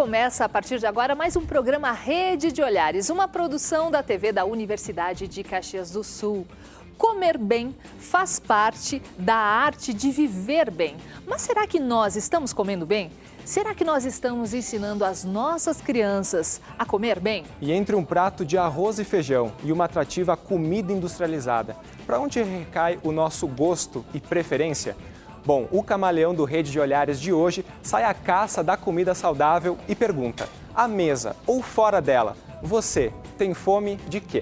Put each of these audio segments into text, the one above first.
começa a partir de agora mais um programa Rede de Olhares, uma produção da TV da Universidade de Caxias do Sul. Comer bem faz parte da arte de viver bem. Mas será que nós estamos comendo bem? Será que nós estamos ensinando as nossas crianças a comer bem? E entre um prato de arroz e feijão e uma atrativa comida industrializada, para onde recai o nosso gosto e preferência? Bom, o camaleão do Rede de Olhares de hoje sai à caça da comida saudável e pergunta: à mesa ou fora dela, você tem fome de quê?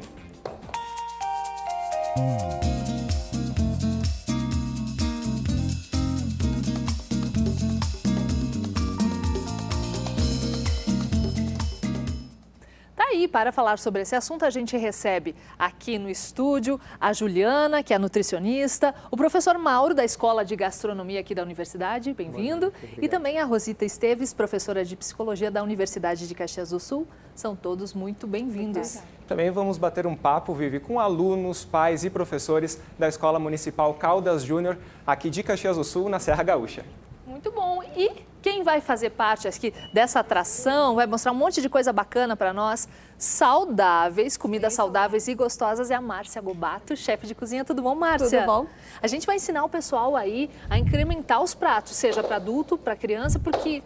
E para falar sobre esse assunto, a gente recebe aqui no estúdio a Juliana, que é nutricionista, o professor Mauro, da Escola de Gastronomia aqui da Universidade, bem-vindo, e também a Rosita Esteves, professora de Psicologia da Universidade de Caxias do Sul. São todos muito bem-vindos. Também vamos bater um papo, Vivi, com alunos, pais e professores da Escola Municipal Caldas Júnior, aqui de Caxias do Sul, na Serra Gaúcha. Muito bom. E quem vai fazer parte aqui dessa atração, vai mostrar um monte de coisa bacana para nós, saudáveis, comidas saudáveis e gostosas, é a Márcia Gobato, chefe de cozinha. Tudo bom, Márcia? Tudo bom. A gente vai ensinar o pessoal aí a incrementar os pratos, seja para adulto, para criança, porque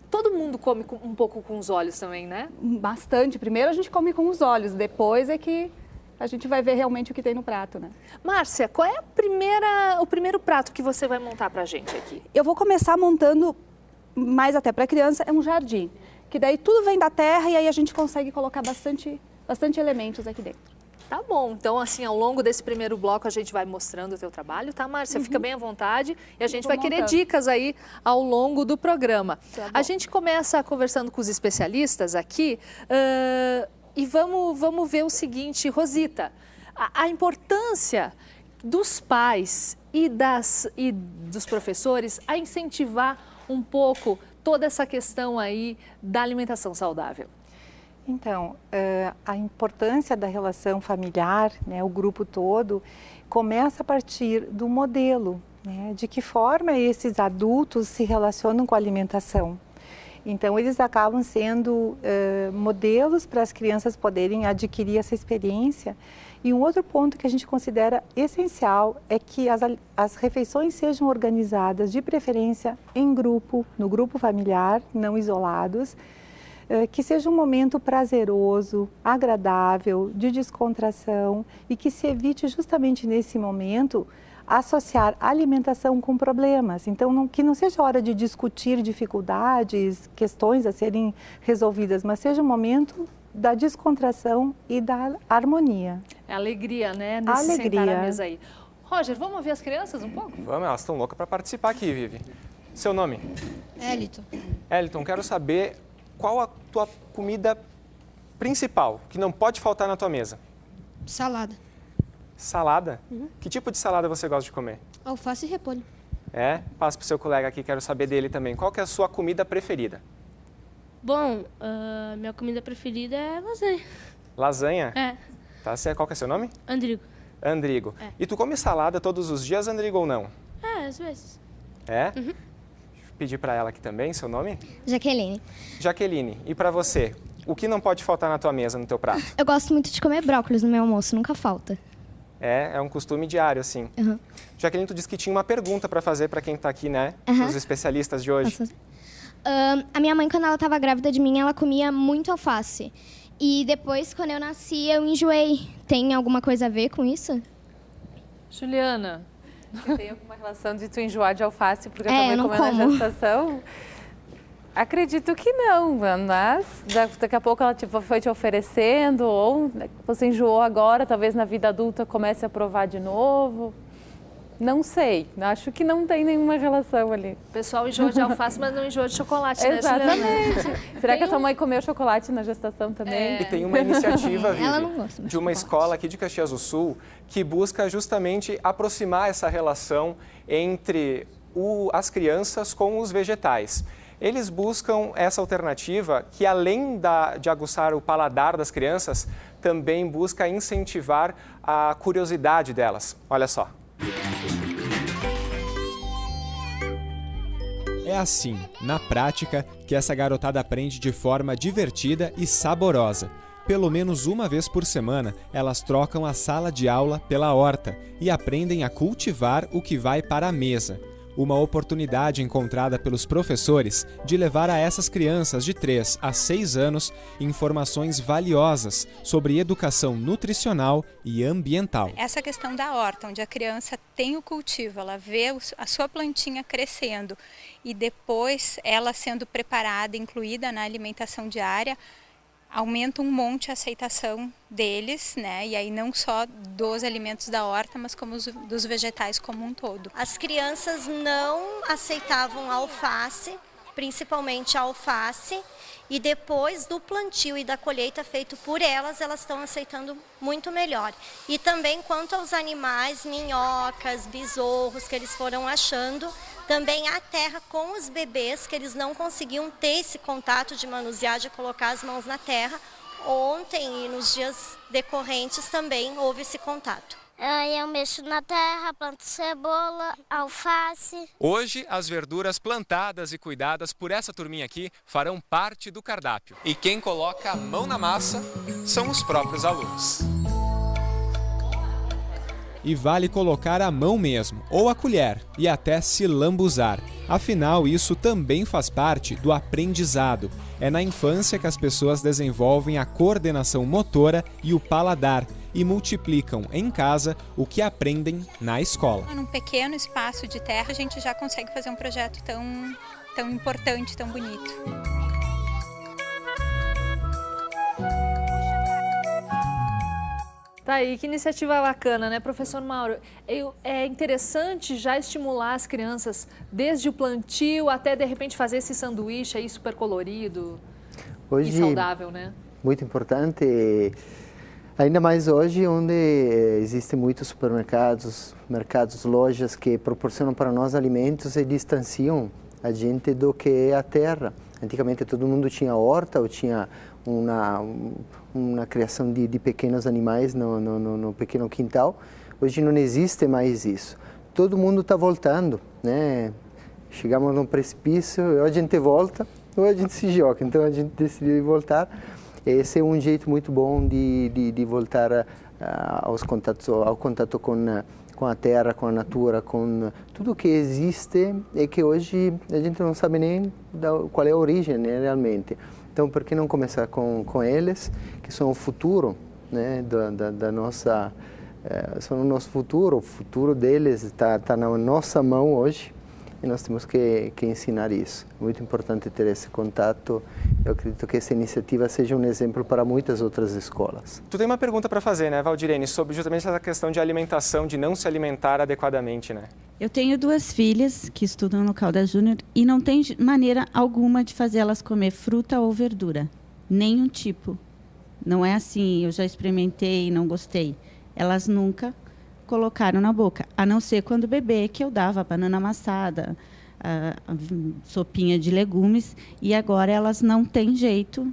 todo mundo come um pouco com os olhos também, né? Bastante. Primeiro a gente come com os olhos, depois é que a gente vai ver realmente o que tem no prato, né? Márcia, qual é o primeiro prato que você vai montar pra gente aqui? Eu vou começar montando, mais até para criança, é um jardim. Que daí tudo vem da terra e aí a gente consegue colocar bastante elementos aqui dentro. Tá bom, então assim, ao longo desse primeiro bloco a gente vai mostrando o teu trabalho, tá, Márcia? Fica bem à vontade e a gente vai querer dicas aí ao longo do programa. Tá a gente começa conversando com os especialistas aqui e vamos ver o seguinte, Rosita, a importância dos pais e dos professores a incentivar um pouco toda essa questão aí da alimentação saudável. Então, a importância da relação familiar, né, o grupo todo, começa a partir do modelo, né, de que forma esses adultos se relacionam com a alimentação. Então, eles acabam sendo modelos para as crianças poderem adquirir essa experiência. E um outro ponto que a gente considera essencial é que as refeições sejam organizadas, de preferência em grupo, no grupo familiar, não isolados, que seja um momento prazeroso, agradável, de descontração e que se evite justamente nesse momento associar alimentação com problemas. Então, que não seja hora de discutir dificuldades, questões a serem resolvidas, mas seja um momento da descontração e da harmonia. É alegria, né? Nesse sentar à mesa aí. Roger, vamos ouvir as crianças um pouco? Vamos, elas estão loucas para participar aqui, Vivi. Seu nome? Eliton. Eliton, quero saber qual a tua comida principal, que não pode faltar na tua mesa. Salada. Salada? Que tipo de salada você gosta de comer? Alface e repolho. É? Passa para o seu colega aqui, quero saber dele também. Qual que é a sua comida preferida? Bom, minha comida preferida é lasanha. Lasanha? É. Tá certo. Qual que é seu nome? Andrigo. Andrigo. É. E tu come salada todos os dias, Andrigo, ou não? É, às vezes. É? Deixa eu pedir para ela aqui também, seu nome? Jaqueline. Jaqueline, e para você? O que não pode faltar na tua mesa, no teu prato? Eu gosto muito de comer brócolis no meu almoço, nunca falta. É um costume diário, assim. Jaqueline, tu disse que tinha uma pergunta para fazer para quem está aqui, né? Os especialistas de hoje. A minha mãe, quando ela estava grávida de mim, ela comia muito alface. E depois, quando eu nasci, eu enjoei. Tem alguma coisa a ver com isso? Juliana. Se tem alguma relação de tu enjoar de alface porque a tua mãe comeu na gestação? Acredito que não, mas daqui a pouco ela foi te oferecendo, ou você enjoou agora, talvez na vida adulta comece a provar de novo. Não sei, acho que não tem nenhuma relação ali. O pessoal enjoa de alface, mas não enjoa de chocolate, né, Juliana? Exatamente. Será que a sua mãe comeu chocolate na gestação também? E tem uma iniciativa, Vivi, de uma escola aqui de Caxias do Sul que busca justamente aproximar essa relação entre as crianças com os vegetais. Eles buscam essa alternativa que, além de aguçar o paladar das crianças, também busca incentivar a curiosidade delas. Olha só. É assim, na prática, que essa garotada aprende de forma divertida e saborosa. Pelo menos uma vez por semana, elas trocam a sala de aula pela horta e aprendem a cultivar o que vai para a mesa. Uma oportunidade encontrada pelos professores de levar a essas crianças de 3 a 6 anos informações valiosas sobre educação nutricional e ambiental. Essa questão da horta, onde a criança tem o cultivo, ela vê a sua plantinha crescendo e depois ela sendo preparada, incluída na alimentação diária, aumenta um monte a aceitação deles, né? E aí não só dos alimentos da horta, mas como dos vegetais como um todo. As crianças não aceitavam a alface, principalmente a alface, e depois do plantio e da colheita feito por elas estão aceitando muito melhor. E também quanto aos animais, minhocas, besouros que eles foram achando, também a terra com os bebês, que eles não conseguiam ter esse contato de manusear, de colocar as mãos na terra. Ontem e nos dias decorrentes também houve esse contato. Eu mexo na terra, planto cebola, alface. Hoje, as verduras plantadas e cuidadas por essa turminha aqui farão parte do cardápio. E quem coloca a mão na massa são os próprios alunos. E vale colocar a mão mesmo, ou a colher, e até se lambuzar. Afinal, isso também faz parte do aprendizado. É na infância que as pessoas desenvolvem a coordenação motora e o paladar e multiplicam em casa o que aprendem na escola. Num pequeno espaço de terra, a gente já consegue fazer um projeto tão importante, tão bonito. Tá aí, que iniciativa bacana, né, professor Mauro? É interessante já estimular as crianças desde o plantio até, de repente, fazer esse sanduíche aí super colorido e saudável, né? Muito importante, ainda mais hoje, onde existem muitos supermercados, mercados, lojas que proporcionam para nós alimentos e distanciam a gente do que é a terra. Antigamente todo mundo tinha horta ou tinha uma criação de pequenos animais no pequeno quintal. Hoje não existe mais isso. Todo mundo está voltando, né? Chegamos num precipício, ou a gente volta ou a gente se joga. Então a gente decidiu voltar. Esse é um jeito muito bom de voltar ao contato com a terra, com a natura, com tudo que existe e que hoje a gente não sabe nem qual é a origem, né, realmente. Então, por que não começar com eles, que são o futuro, né, da nossa, são o nosso futuro, o futuro deles está na nossa mão hoje e nós temos que ensinar isso. É muito importante ter esse contato. Eu acredito que essa iniciativa seja um exemplo para muitas outras escolas. Tu tem uma pergunta para fazer, né, Valdirene, sobre justamente essa questão de alimentação, de não se alimentar adequadamente, né? Eu tenho 2 filhas que estudam no Caldas Júnior e não tem maneira alguma de fazer elas comer fruta ou verdura. Nenhum tipo. Não é assim, eu já experimentei e não gostei. Elas nunca colocaram na boca, a não ser quando bebê, que eu dava banana amassada, sopinha de legumes, e agora elas não têm jeito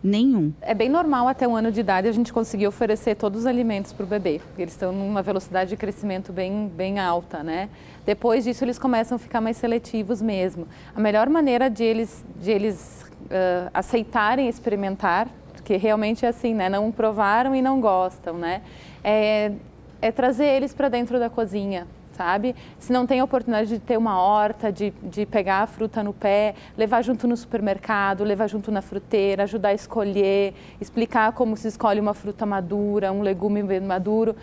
nenhum. É bem normal até 1 ano de idade a gente conseguir oferecer todos os alimentos para o bebê. Eles estão numa velocidade de crescimento bem alta, né? Depois disso eles começam a ficar mais seletivos mesmo. A melhor maneira de eles aceitarem experimentar, porque realmente é assim, né? Não provaram e não gostam, né? É trazer eles para dentro da cozinha, sabe? Se não tem a oportunidade de ter uma horta, de pegar a fruta no pé, levar junto no supermercado, levar junto na fruteira, ajudar a escolher, explicar como se escolhe uma fruta madura, um legume maduro,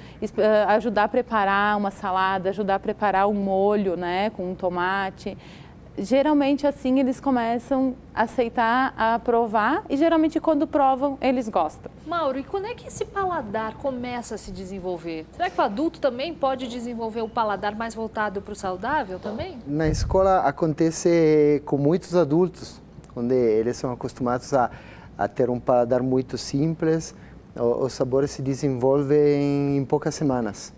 ajudar a preparar uma salada, ajudar a preparar um molho, né, com um tomate. Geralmente assim eles começam a aceitar, a provar e geralmente quando provam eles gostam. Mauro, e quando é que esse paladar começa a se desenvolver? Será que o adulto também pode desenvolver o paladar mais voltado para o saudável também? Na escola acontece com muitos adultos, onde eles são acostumados a ter um paladar muito simples, os sabores se desenvolvem em poucas semanas.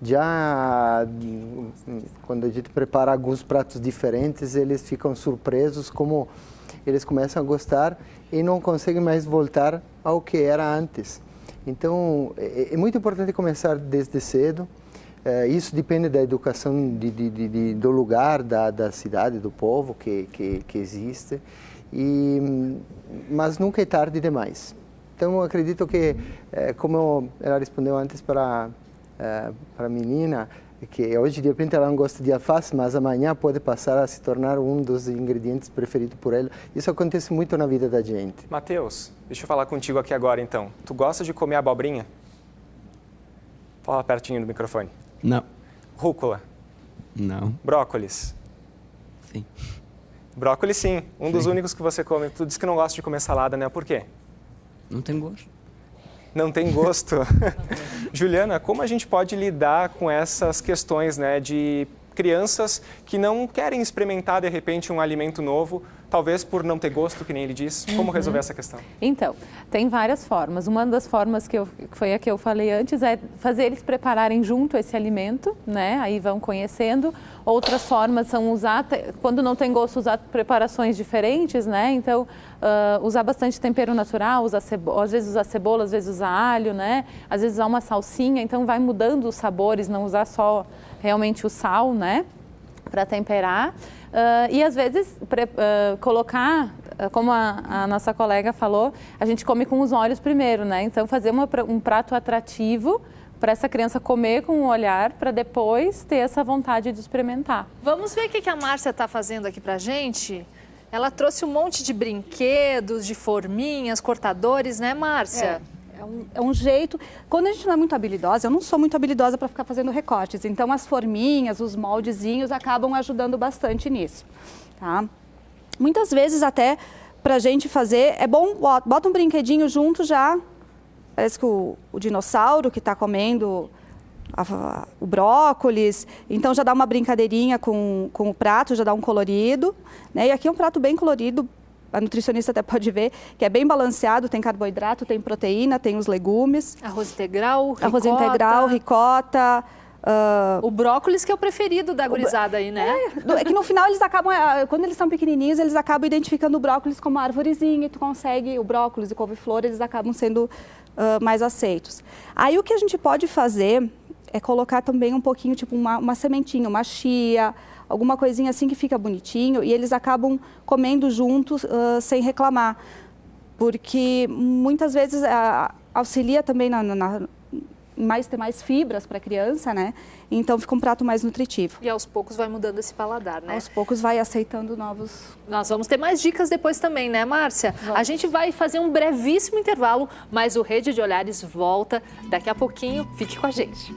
Já quando a gente prepara alguns pratos diferentes, eles ficam surpresos como eles começam a gostar e não conseguem mais voltar ao que era antes. Então, é muito importante começar desde cedo, Isso depende da educação do lugar, da cidade, do povo que existe, mas nunca é tarde demais. Então, eu acredito que, como ela respondeu antes para a menina, que hoje de repente ela não gosta de alface, mas amanhã pode passar a se tornar um dos ingredientes preferidos por ela. Isso acontece muito na vida da gente. Matheus, deixa eu falar contigo aqui agora então. Tu gosta de comer abobrinha? Fala pertinho do microfone. Não. Rúcula? Não. Brócolis? Sim. Brócolis sim, dos únicos que você come. Tu disse que não gosta de comer salada, né? Por quê? Não tem gosto. Não tem gosto? Juliana, como a gente pode lidar com essas questões, né, de crianças que não querem experimentar, de repente, um alimento novo, talvez por não ter gosto, que nem ele diz? Como resolver essa questão? Então, tem várias formas. Uma das formas que foi a que eu falei antes é fazer eles prepararem junto esse alimento, né? Aí vão conhecendo. Outras formas são usar, quando não tem gosto, usar preparações diferentes, né? Então, usar bastante tempero natural, às vezes usar cebola, às vezes usar alho, né? Às vezes usar uma salsinha, então vai mudando os sabores, não usar só realmente o sal, né? Para temperar. E às vezes colocar, como a nossa colega falou, a gente come com os olhos primeiro, né? Então fazer um prato atrativo para essa criança comer com o olhar, para depois ter essa vontade de experimentar. Vamos ver o que a Márcia está fazendo aqui para a gente. Ela trouxe um monte de brinquedos, de forminhas, cortadores, né, Márcia? É um jeito, quando a gente não é muito habilidosa, eu não sou muito habilidosa para ficar fazendo recortes, então as forminhas, os moldezinhos acabam ajudando bastante nisso, tá? Muitas vezes até para a gente fazer, é bom, bota um brinquedinho junto já, parece que o dinossauro que está comendo o brócolis, então já dá uma brincadeirinha com o prato, já dá um colorido, né? E aqui é um prato bem colorido, a nutricionista até pode ver, que é bem balanceado, tem carboidrato, tem proteína, tem os legumes. Arroz integral, ricota. Arroz integral, ricota. O brócolis que é o preferido da gurizada aí, né? É que no final eles acabam, quando eles são pequenininhos, eles acabam identificando o brócolis como árvorezinha, e tu consegue, o brócolis e couve-flor, eles acabam sendo mais aceitos. Aí o que a gente pode fazer é colocar também um pouquinho, tipo uma sementinha, uma chia, alguma coisinha assim que fica bonitinho, e eles acabam comendo juntos sem reclamar, porque muitas vezes auxilia também ter mais fibras para a criança, né? Então fica um prato mais nutritivo. E aos poucos vai mudando esse paladar, né? Aos poucos vai aceitando novos... Nós vamos ter mais dicas depois também, né, Márcia? Vamos. A gente vai fazer um brevíssimo intervalo, mas o Rede de Olhares volta daqui a pouquinho. Fique com a gente.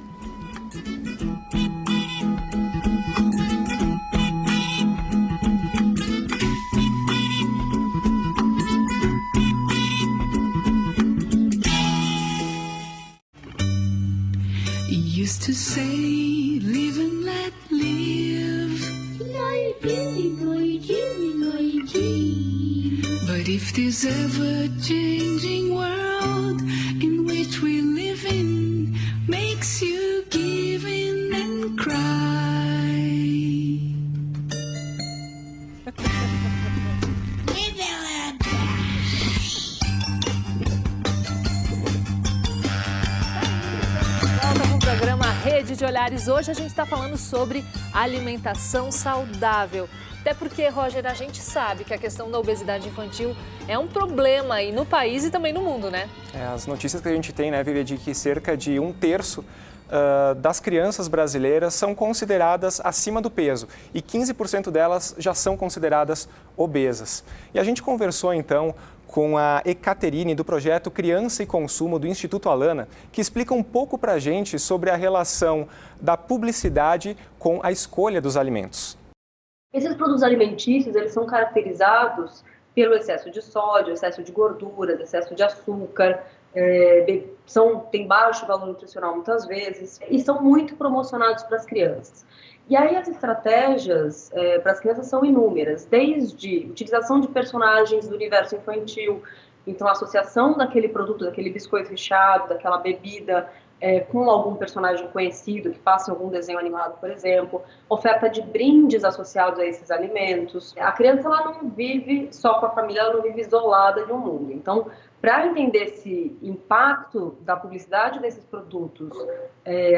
Used to say, live and let live. But if this ever-changing world in which we live in makes you give in and cry. Live and let Programa Rede de Olhares. Hoje a gente está falando sobre alimentação saudável. Até porque, Roger, a gente sabe que a questão da obesidade infantil é um problema aí no país e também no mundo, né? As notícias que a gente tem, né, Vivi, de que cerca de 1/3 das crianças brasileiras são consideradas acima do peso e 15% delas já são consideradas obesas. E a gente conversou, então, com a Ekaterine, do projeto Criança e Consumo do Instituto Alana, que explica um pouco para a gente sobre a relação da publicidade com a escolha dos alimentos. Esses produtos alimentícios, eles são caracterizados pelo excesso de sódio, excesso de gorduras, excesso de açúcar, tem baixo valor nutricional muitas vezes e são muito promocionados para as crianças. E aí as estratégias para as crianças são inúmeras, desde utilização de personagens do universo infantil, então a associação daquele produto, daquele biscoito recheado, daquela bebida com algum personagem conhecido que faça algum desenho animado, por exemplo, oferta de brindes associados a esses alimentos. A criança ela não vive só com a família, ela não vive isolada de um mundo. Então, para entender esse impacto da publicidade desses produtos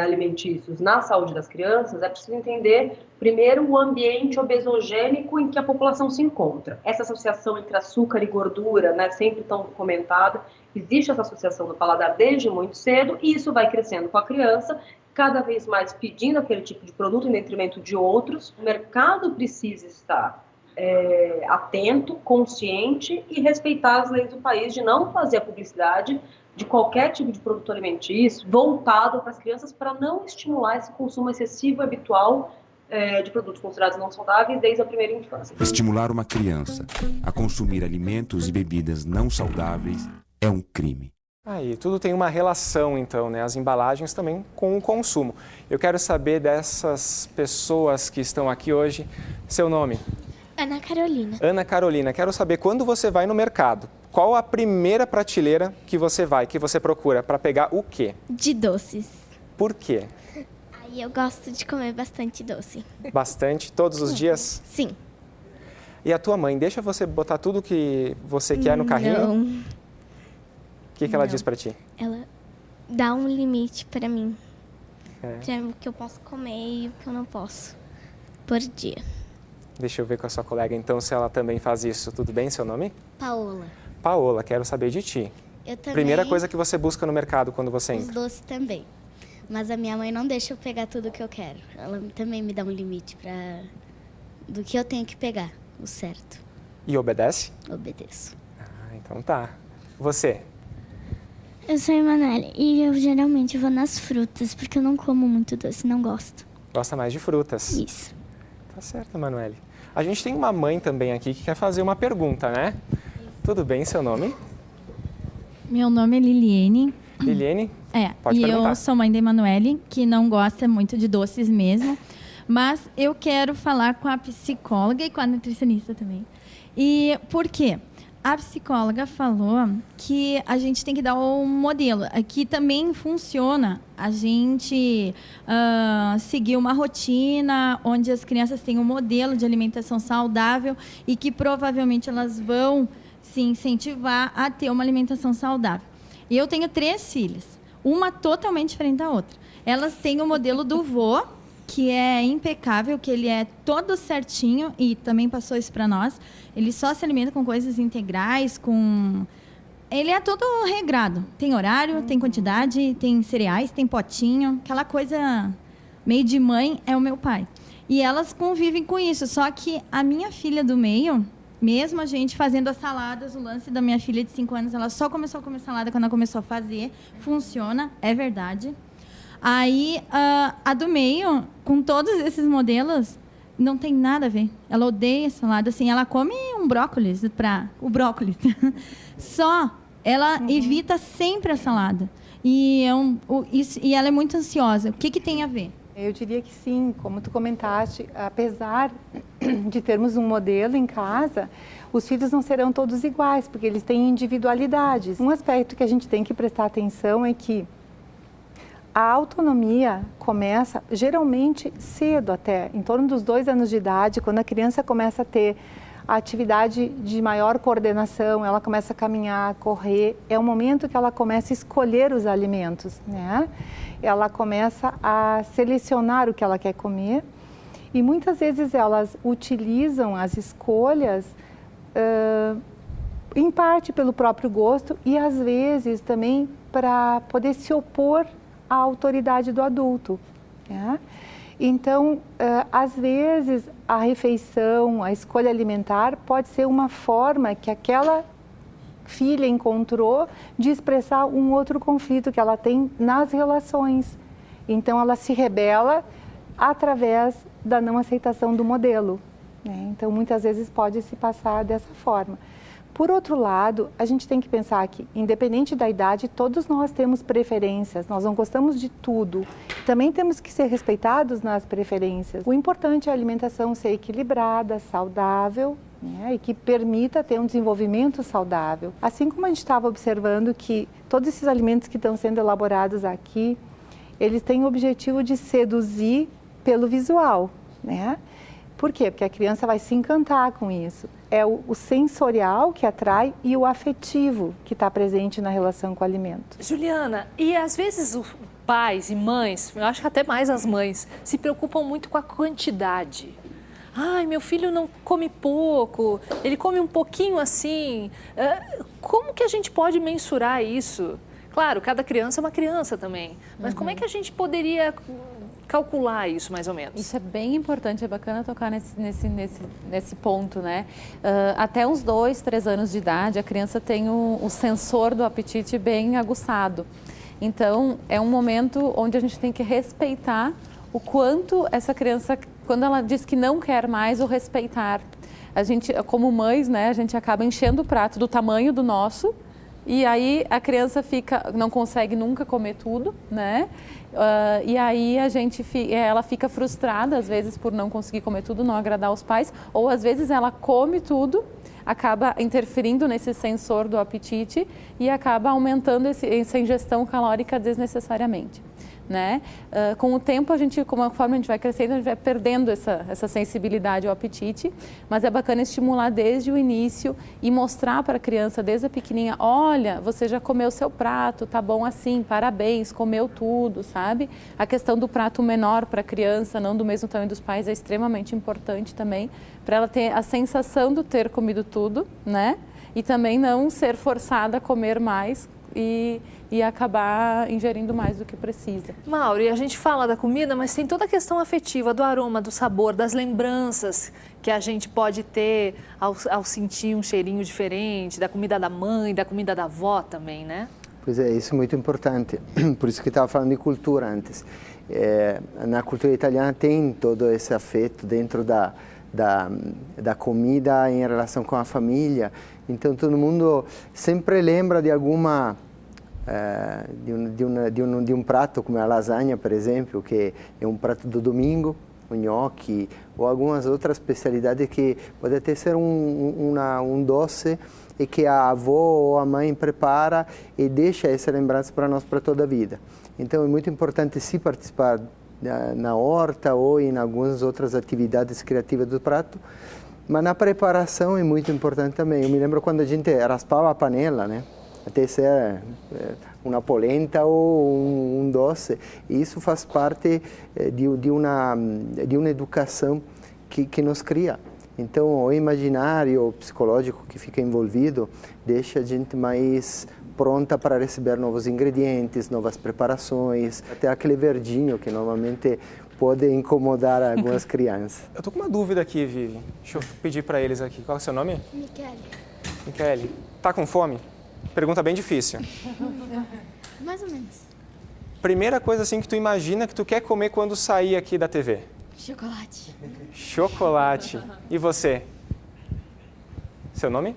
alimentícios na saúde das crianças, é preciso entender, primeiro, o ambiente obesogênico em que a população se encontra. Essa associação entre açúcar e gordura, né, sempre tão comentada, existe essa associação no paladar desde muito cedo, e isso vai crescendo com a criança, cada vez mais pedindo aquele tipo de produto em detrimento de outros. O mercado precisa estar atento, consciente e respeitar as leis do país de não fazer a publicidade de qualquer tipo de produto alimentício voltado para as crianças, para não estimular esse consumo excessivo e habitual de produtos considerados não saudáveis desde a primeira infância. Estimular uma criança a consumir alimentos e bebidas não saudáveis é um crime. Aí, tudo tem uma relação, então, né? As embalagens também com o consumo. Eu quero saber dessas pessoas que estão aqui hoje, seu nome? Ana Carolina. Ana Carolina, quero saber, quando você vai no mercado, qual a primeira prateleira que você procura para pegar o quê? De doces. Por quê? Aí eu gosto de comer bastante doce. Bastante? Todos os dias? Sim. E a tua mãe, deixa você botar tudo que você quer no carrinho? Não. O que ela diz para ti? Ela dá um limite para mim. O que eu posso comer e o que eu não posso por dia. Deixa eu ver com a sua colega, então, se ela também faz isso. Tudo bem, seu nome? Paola. Paola, quero saber de ti. Eu também. Primeira coisa que você busca no mercado quando você entra? Os doces também. Mas a minha mãe não deixa eu pegar tudo que eu quero. Ela também me dá um limite do que eu tenho que pegar, o certo. E obedece? Obedeço. Então tá. Você? Eu sou a Emanuele e eu geralmente vou nas frutas, porque eu não como muito doce, não gosto. Gosta mais de frutas? Isso. Tá certo, Emanuele. A gente tem uma mãe também aqui que quer fazer uma pergunta, né? Tudo bem, seu nome? Meu nome é Liliene. Liliene? Pode perguntar. Eu sou mãe da Emanuele, que não gosta muito de doces mesmo. Mas eu quero falar com a psicóloga e com a nutricionista também. E por quê? A psicóloga falou que a gente tem que dar um modelo. Aqui também funciona a gente seguir uma rotina onde as crianças têm um modelo de alimentação saudável e que provavelmente elas vão se incentivar a ter uma alimentação saudável. E eu tenho 3 filhas, uma totalmente diferente da outra. Elas têm o modelo do vô, que é impecável, que ele é todo certinho e também passou isso para nós. Ele só se alimenta com coisas integrais, ele é todo regrado. Tem horário, tem quantidade, tem cereais, tem potinho. Aquela coisa meio de mãe é o meu pai. E elas convivem com isso. Só que a minha filha do meio, mesmo a gente fazendo as saladas, o lance da minha filha de 5 anos, ela só começou a comer salada quando ela começou a fazer. Funciona, é verdade. Aí, a do meio, com todos esses modelos, não tem nada a ver. Ela odeia salada, assim, ela come um brócolis o brócolis. Só, ela evita sempre a salada. E ela é muito ansiosa. O que tem a ver? Eu diria que sim, como tu comentaste, apesar de termos um modelo em casa, os filhos não serão todos iguais, porque eles têm individualidades. Um aspecto que a gente tem que prestar atenção é que a autonomia começa geralmente cedo até, em torno dos 2 anos de idade, quando a criança começa a ter a atividade de maior coordenação, ela começa a caminhar, correr, é o momento que ela começa a escolher os alimentos, né? Ela começa a selecionar o que ela quer comer e muitas vezes elas utilizam as escolhas em parte pelo próprio gosto e às vezes também para poder se opor à autoridade do adulto, né? Então, às vezes, a refeição, a escolha alimentar pode ser uma forma que aquela filha encontrou de expressar um outro conflito que ela tem nas relações. Então, ela se rebela através da não aceitação do modelo, né? Então, muitas vezes pode se passar dessa forma. Por outro lado, a gente tem que pensar que, independente da idade, todos nós temos preferências, nós não gostamos de tudo. Também temos que ser respeitados nas preferências. O importante é a alimentação ser equilibrada, saudável, né, e que permita ter um desenvolvimento saudável. Assim como a gente estava observando que todos esses alimentos que estão sendo elaborados aqui, eles têm o objetivo de seduzir pelo visual, né? Por quê? Porque a criança vai se encantar com isso. É o sensorial que atrai e o afetivo que está presente na relação com o alimento. Juliana, e às vezes os pais e mães, eu acho que até mais as mães, se preocupam muito com a quantidade. Ai, meu filho não come pouco, ele come um pouquinho assim. Como que a gente pode mensurar isso? Claro, cada criança é uma criança também, mas como é que a gente poderia calcular isso, mais ou menos? Isso é bem importante, é bacana tocar nesse ponto, né? Até uns 2, 3 anos de idade, a criança tem o sensor do apetite bem aguçado. Então, é um momento onde a gente tem que respeitar o quanto essa criança, quando ela diz que não quer mais, o respeitar. A gente, como mães, né, a gente acaba enchendo o prato do tamanho do nosso, e aí a criança não consegue nunca comer tudo, né? E aí ela fica frustrada, às vezes, por não conseguir comer tudo, não agradar os pais, ou às vezes ela come tudo, acaba interferindo nesse sensor do apetite e acaba aumentando essa ingestão calórica desnecessariamente. Né? Com o tempo, conforme a gente vai crescendo, a gente vai perdendo essa sensibilidade ao apetite, mas é bacana estimular desde o início e mostrar para a criança desde a pequenininha, olha, você já comeu seu prato, tá bom assim, parabéns, comeu tudo, sabe? A questão do prato menor para a criança, não do mesmo tamanho dos pais, é extremamente importante também, para ela ter a sensação de ter comido tudo, né? E também não ser forçada a comer mais e acabar ingerindo mais do que precisa. Mauro, e a gente fala da comida, mas tem toda a questão afetiva, do aroma, do sabor, das lembranças que a gente pode ter ao sentir um cheirinho diferente, da comida da mãe, da comida da avó também, né? Pois é, isso é muito importante, por isso que estava falando de cultura antes. Na cultura italiana tem todo esse afeto dentro da comida em relação com a família, então todo mundo sempre lembra de alguma de um prato como a lasanha, por exemplo, que é um prato do domingo, o gnocchi ou algumas outras especialidades que pode até ser um doce e que a avó ou a mãe prepara e deixa essa lembrança para nós para toda a vida. Então é muito importante se participar na horta ou em algumas outras atividades criativas do prato, mas na preparação é muito importante também. Eu me lembro quando a gente raspava a panela, né? Até ser uma polenta ou um doce. E isso faz parte de uma educação que nos cria. Então, o imaginário psicológico que fica envolvido deixa a gente mais pronta para receber novos ingredientes, novas preparações, até aquele verdinho que normalmente pode incomodar algumas crianças. Eu tô com uma dúvida aqui, Vivi. Deixa eu pedir para eles aqui. Qual é o seu nome? Michele. Michele, tá com fome? Pergunta bem difícil. Mais ou menos. Primeira coisa assim que tu imagina que tu quer comer quando sair aqui da TV? Chocolate. Chocolate. E você? Seu nome?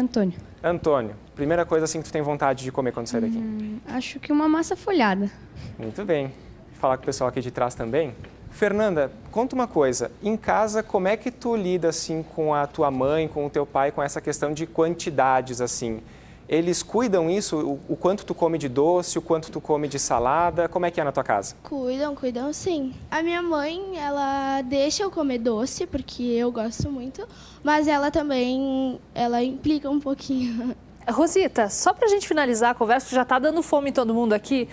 Antônio. Antônio. Primeira coisa assim que tu tem vontade de comer quando sair daqui? Acho que uma massa folhada. Muito bem. Vou falar com o pessoal aqui de trás também. Fernanda, conta uma coisa. Em casa, como é que tu lida assim com a tua mãe, com o teu pai, com essa questão de quantidades assim? Eles cuidam isso? O quanto tu come de doce, o quanto tu come de salada? Como é que é na tua casa? Cuidam sim. A minha mãe, ela deixa eu comer doce, porque eu gosto muito, mas ela também, implica um pouquinho. Rosita, só para a gente finalizar a conversa, que já está dando fome em todo mundo aqui,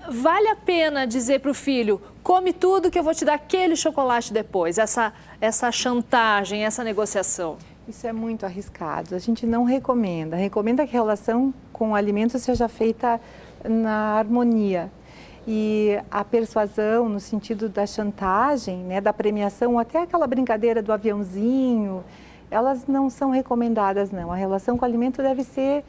vale a pena dizer para o filho, come tudo que eu vou te dar aquele chocolate depois, essa chantagem, essa negociação? Isso é muito arriscado, a gente não recomenda. Recomenda que a relação com o alimento seja feita na harmonia. E a persuasão, no sentido da chantagem, né, da premiação, até aquela brincadeira do aviãozinho, elas não são recomendadas, não. A relação com o alimento deve ser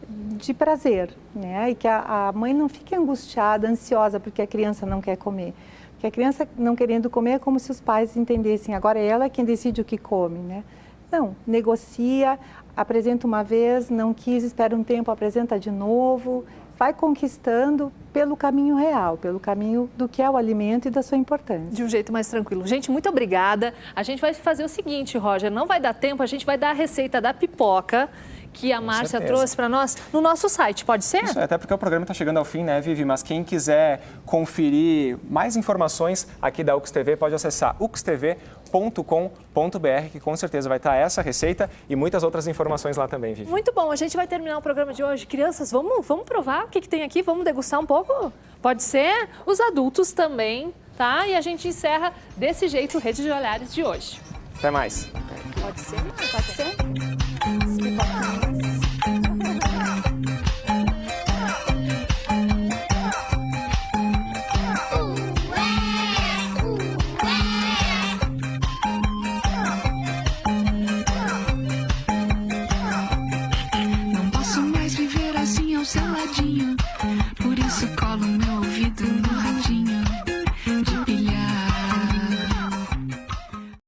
de prazer, né? E que a mãe não fique angustiada, ansiosa, porque a criança não quer comer. Porque a criança não querendo comer é como se os pais entendessem, agora ela é quem decide o que come, né? Não, negocia, apresenta uma vez, não quis, espera um tempo, apresenta de novo, vai conquistando pelo caminho real, pelo caminho do que é o alimento e da sua importância. De um jeito mais tranquilo. Gente, muito obrigada. A gente vai fazer o seguinte, Roger, não vai dar tempo, a gente vai dar a receita da pipoca, que a Márcia trouxe para nós no nosso site, pode ser? Isso, até porque o programa está chegando ao fim, né, Vivi? Mas quem quiser conferir mais informações aqui da UX TV, pode acessar uxtv.com.br, que com certeza vai estar essa receita e muitas outras informações lá também, Vivi. Muito bom, a gente vai terminar o programa de hoje. Crianças, vamos provar o que tem aqui? Vamos degustar um pouco? Pode ser? Os adultos também, tá? E a gente encerra desse jeito o Rede de Olhares de hoje. Até mais. Pode ser? Pode ser?